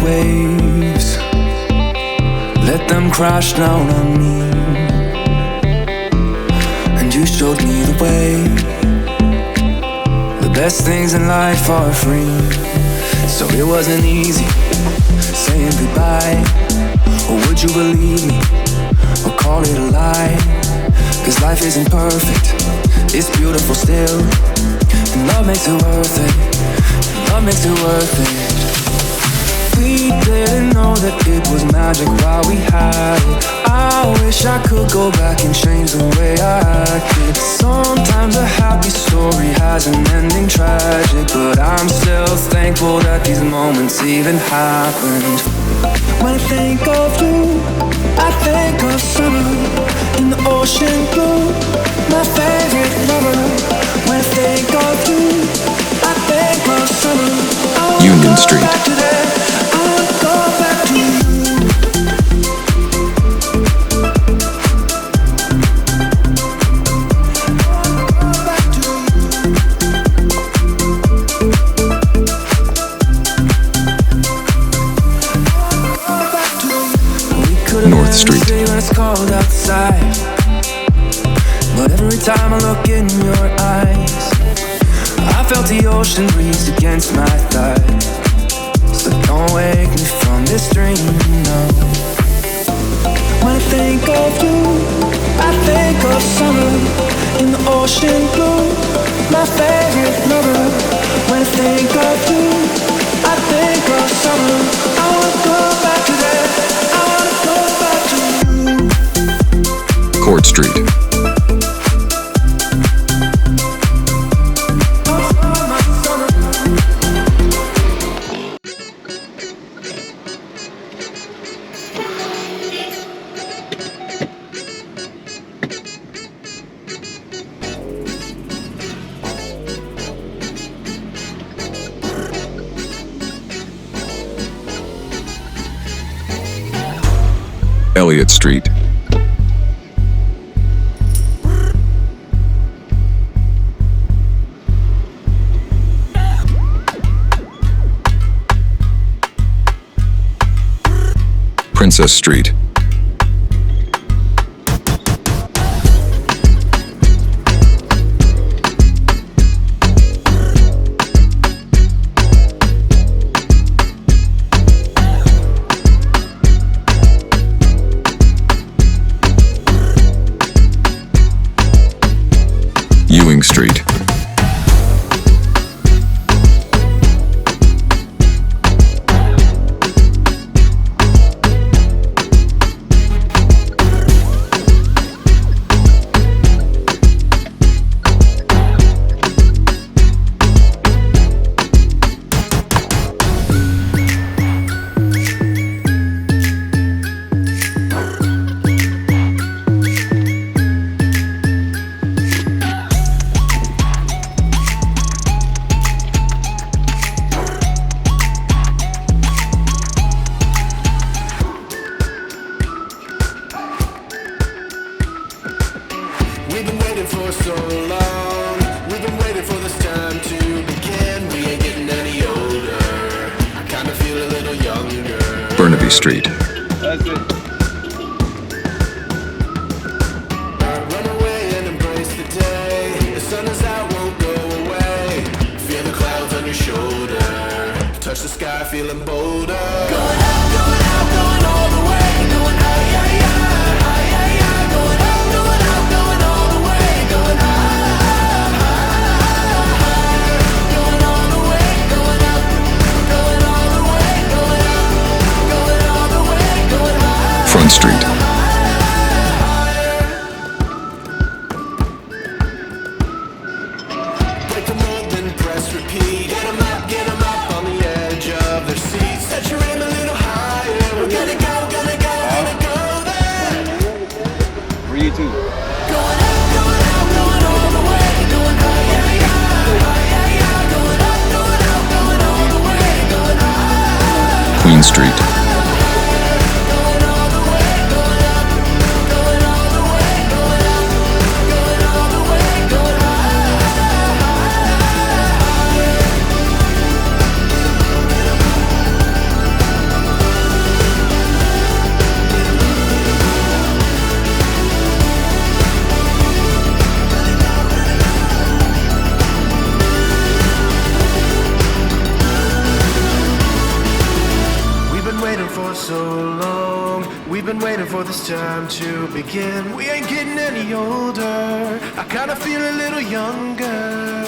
waves, let them crash down on me. And you showed me the way. The best things in life are free. So it wasn't easy saying goodbye. Or would you believe me, or call it a lie? 'Cause life isn't perfect, it's beautiful still. And love makes it worth it, and love makes it worth it. We didn't know that it was magic while we had it. I wish I could go back and change the way I acted. Sometimes a happy story has an ending tragic, but I'm still thankful that these moments even happened. When I think of you, I think of summer in the ocean blue, my favorite lover. When I think of you, I think of summer. Union Street. North Street. When it's cold outside, but every time I look in your eyes, I felt the ocean breeze against my thighs. So don't wake me from this dream, no. When I think of you, I think of summer in the ocean blue, my favorite lover. When I think of you, I think of summer. I wanna go back to that. I wanna go back to you. Court Street. Elliott Street. Princess Street. Ewing Street. We've been waiting for so long. We've been waiting for this time to begin. We ain't getting any older. I kind of feel a little younger. Burnaby Street. That's it. Run away and embrace the day. The sun is out, won't go away. Feel the clouds on your shoulder. Touch the sky, feeling bolder. Going out, going out, going all the way. Going high, high, high, high, high, high. Going out, going out, going all the way. Going high, high, high. Going all the way, going up. Going all the way, going up. Going all the way, going high. Front Street. Break the mold, then press repeat. Get 'em up on the edge of their seats. Set your aim a little higher. We're gonna go, gonna go, gonna go there. For you too. Going out, going all the way. Going high, high, high, high, high. Going up, going out, going all the way. Going high. Queen Street. Going all the way, going up. Going all the way, going up. Going all the way, going high. it's time to begin. We ain't getting any older. I kinda feel a little younger.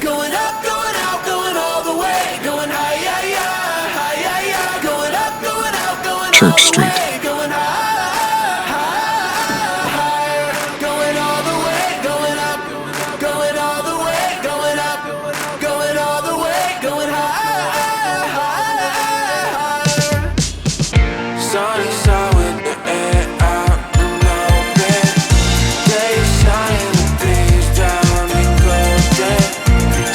Going up, going out, going all the way. Going high, yeah, yeah, high, yeah, yeah. Going up, going out, going Church all the Street. way. Going higher. Going all the way, going up. Going all the way, going up. Going all the way, going higher. Sunny side with the air out and open. Day shining, the breeze down and golden.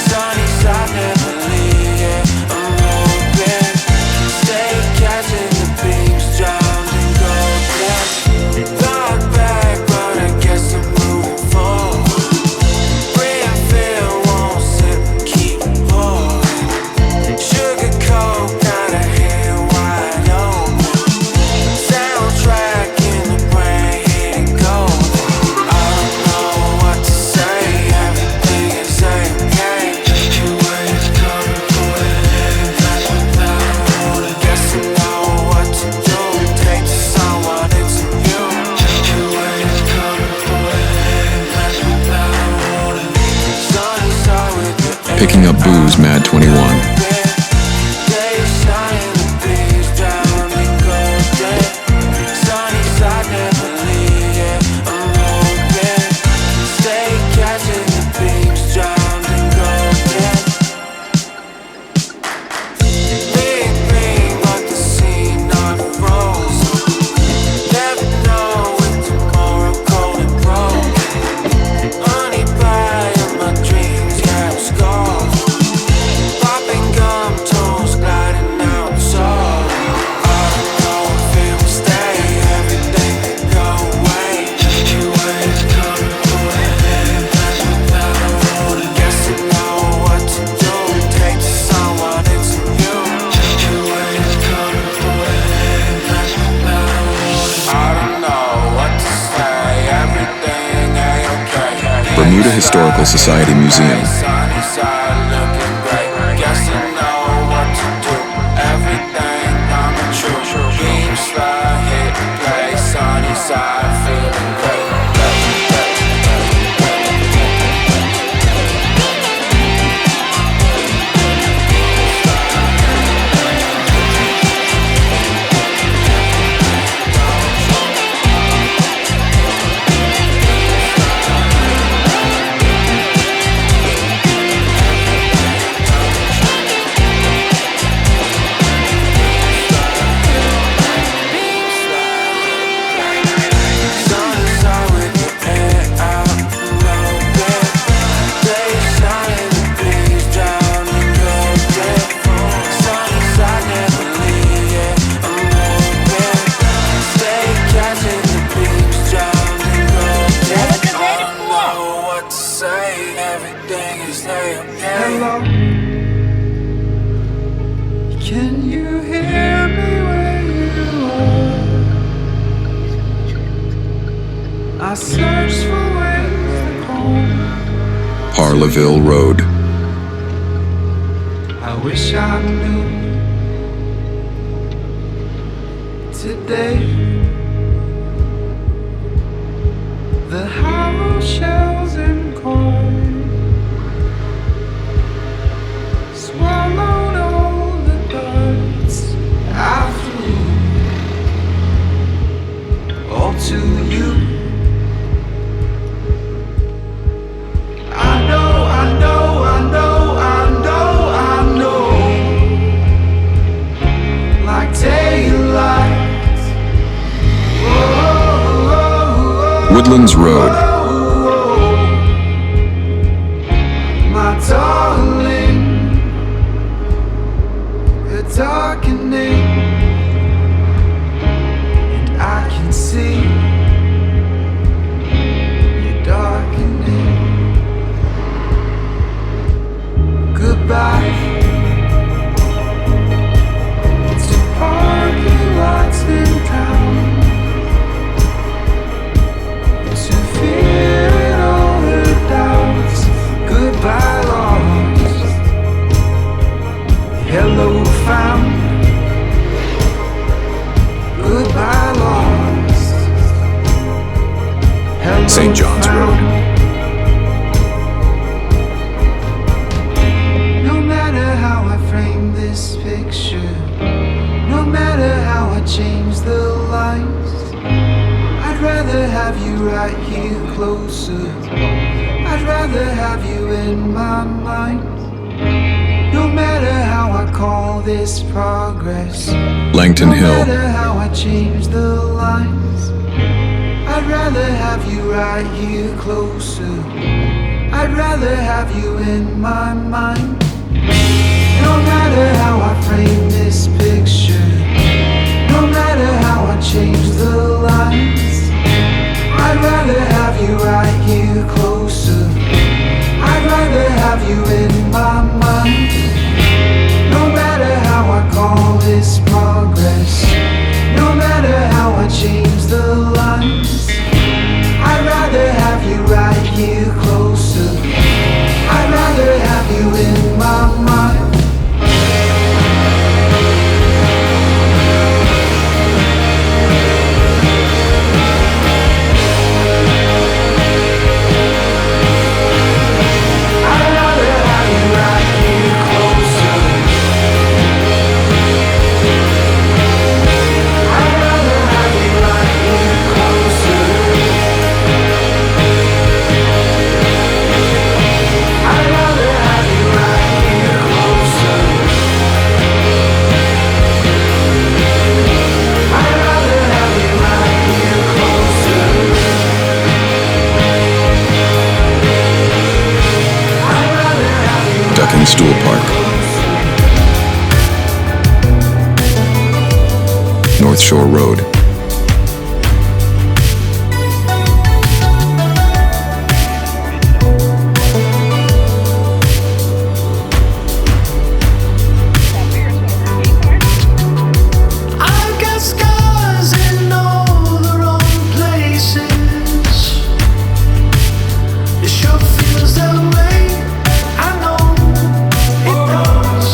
Sunny side, never leave, yeah, I'm hoping. Stay catching the beams, drowned in golden. Thought back, but I guess I'm moving forward. Real feel won't sit, keep pouring. Sugar coat, got a head wide open. Soundtrack in the brain, hitting gold. I don't know what to say, everything is same game. You ain't coming for it, like without holding. Guess I know what to do, take to someone, it's you. You ain't coming for it, like without holding. Sunny side with the air. Picking up booze, Mad 21. Day shining, the breeze down and golden. Sunny side, never leave, yeah, I'm hoping. Stay catching the beams, drowned in golden. Big green, but the scene not frozen. Never know when tomorrow cold and broken. Honey pie in my dreams, yeah, I'm scarred. Popping gum, toes gliding outside. I don't know if it will stay, everything can go away. You ain't coming for it, like without holding. Guess I know what to do, take to someone, it's you. You ain't coming for it, like without holding. I don't know what to say, everything ain't okay. Bermuda Historical Society Museum. Sunny side looking great. Guess I know what to do. Everything coming true. Beam slide, hit play. Sunny side feeling great. Sunny side with the air out and open. Day shining, the breeze down and golden. Sunny side, never leave, yeah, I'm hoping. Stay catching the beams, drowned in golden. I don't know what to say, everything is like hello. Can you hear me where you are? I search for ways to home. Parleville Road. I wish I knew today. The hollow shells and coins swallowed all the birds I flew. All to you. I know, I know, I know, I know, I know. Like daylight. Whoa, Woodlands Road. my darling, you're darkening, and I can see you darkening. Goodbye to parking lots in town, to feel St. John's Road. No matter how I frame this picture, no matter how I change the lights, I'd rather have you right here closer. I'd rather have you in my mind. No matter how I call this progress, Langton no Hill. matter how I change the lines, I'd rather have you right here closer. I'd rather have you in my mind. No matter how I frame this picture, no matter how I change the lines, I'd rather have you right here closer. I'd rather have you in my mind. No matter how I call this progress, no matter how I change the lines, I'd rather have you right here closer. I'd rather have you in my mind. Stool Park. North Shore Road. I've got scars in all the wrong places. It sure feels that way. I know it does.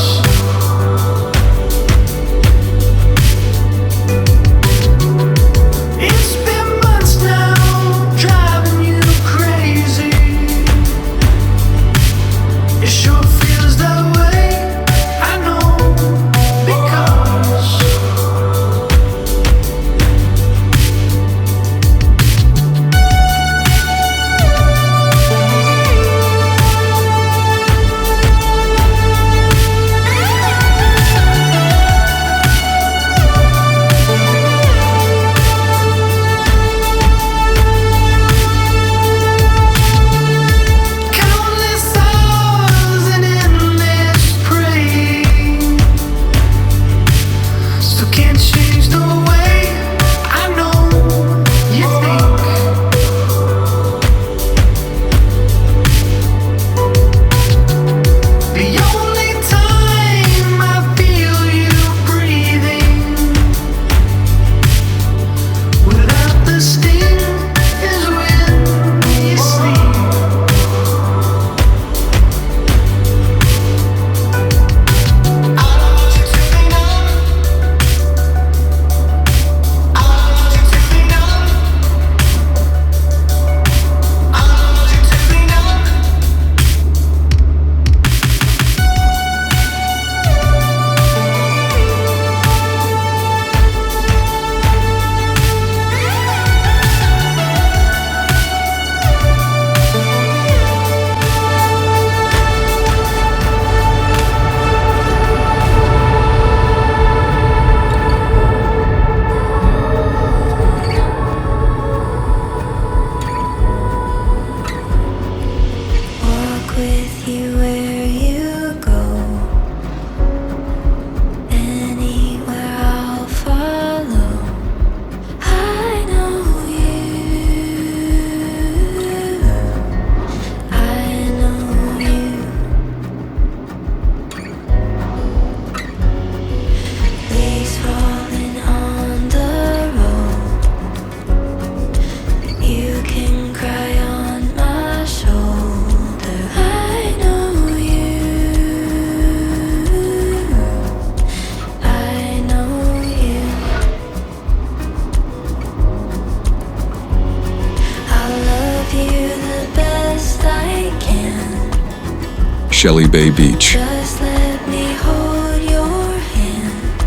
Shelly Bay Beach. Just let me hold your hand.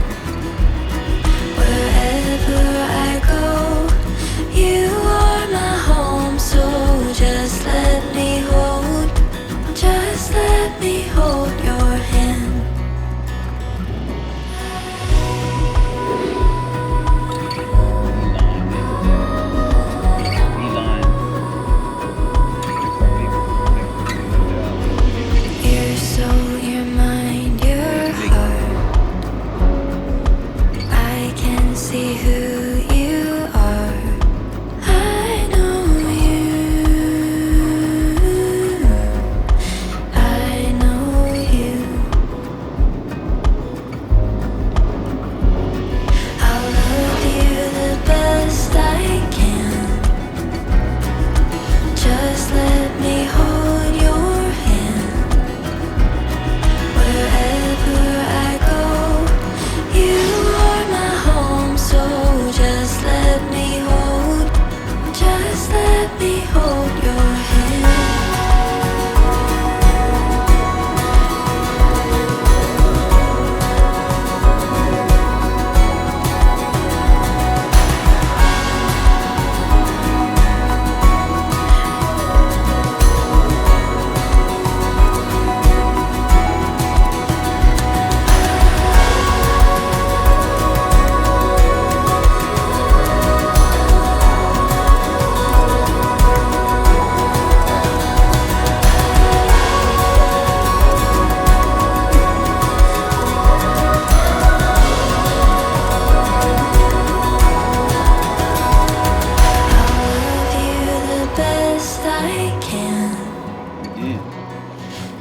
Wherever I go, you are my home. So just let me hold your hand. Your soul, your mind, your heart. I can see who you are. I know you. I know you. I'll love you the best I can. Just let me hold your hand. Wherever I go, you are my home. So just let me hold your hand.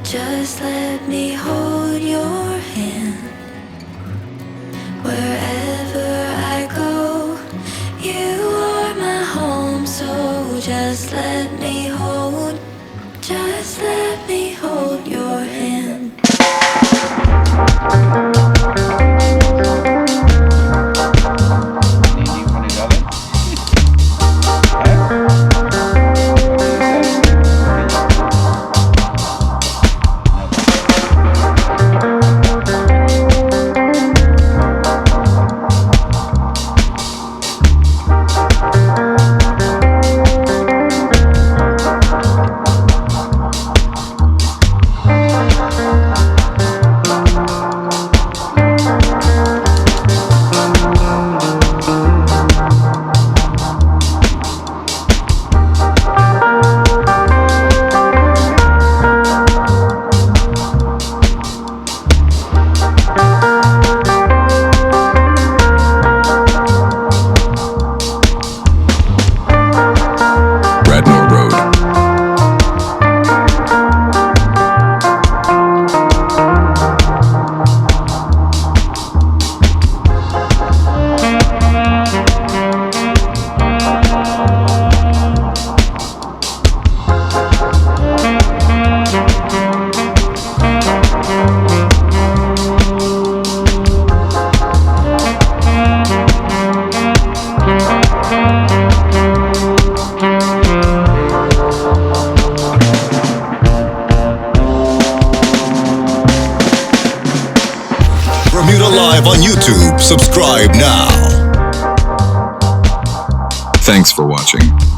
Just let me hold your hand. Wherever I go, you are my home. So just let me hold your hand. Bermuda Live on YouTube. Subscribe now. Thanks for watching.